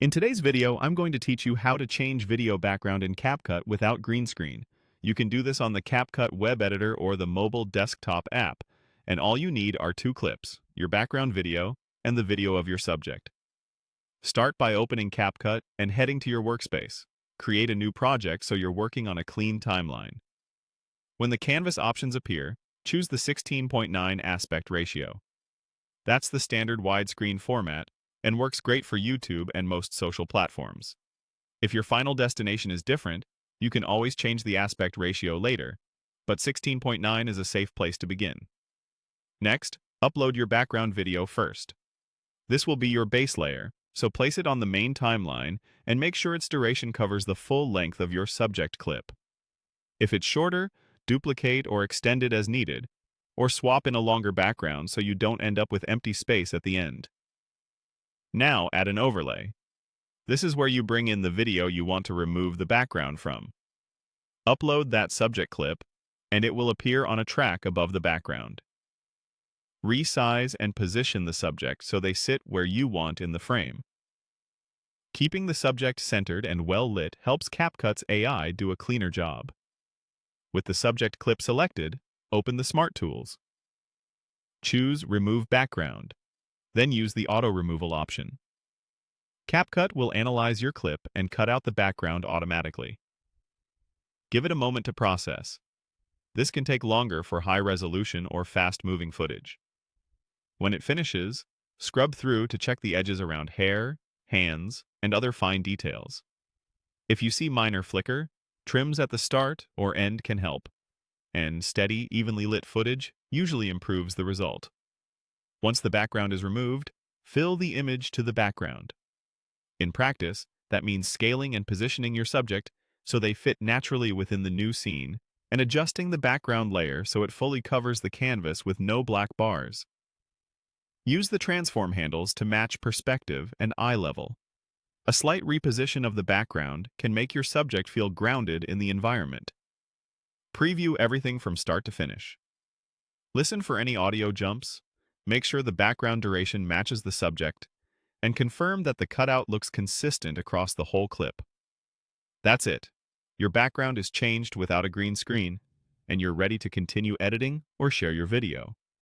In today's video, I'm going to teach you how to change video background in CapCut without green screen. You can do this on the CapCut web editor or the mobile desktop app, and all you need are two clips, your background video and the video of your subject. Start by opening CapCut and heading to your workspace. Create a new project so you're working on a clean timeline. When the canvas options appear, choose the 16:9 aspect ratio. That's the standard widescreen format and works great for YouTube and most social platforms. If your final destination is different, you can always change the aspect ratio later, but 16:9 is a safe place to begin. Next, upload your background video first. This will be your base layer, so place it on the main timeline and make sure its duration covers the full length of your subject clip. If it's shorter, duplicate or extend it as needed, or swap in a longer background so you don't end up with empty space at the end. Now add an overlay. This is where you bring in the video you want to remove the background from. Upload that subject clip, and it will appear on a track above the background. Resize and position the subject so they sit where you want in the frame. Keeping the subject centered and well lit helps CapCut's AI do a cleaner job. With the subject clip selected, open the Smart Tools. Choose Remove Background, then use the Auto Removal option. CapCut will analyze your clip and cut out the background automatically. Give it a moment to process. This can take longer for high-resolution or fast-moving footage. When it finishes, scrub through to check the edges around hair, hands, and other fine details. If you see minor flicker, trims at the start or end can help, and steady, evenly lit footage usually improves the result. Once the background is removed, fill the image to the background. In practice, that means scaling and positioning your subject so they fit naturally within the new scene, and adjusting the background layer so it fully covers the canvas with no black bars. Use the transform handles to match perspective and eye level. A slight reposition of the background can make your subject feel grounded in the environment. Preview everything from start to finish. Listen for any audio jumps, make sure the background duration matches the subject, and confirm that the cutout looks consistent across the whole clip. That's it. Your background is changed without a green screen, and you're ready to continue editing or share your video.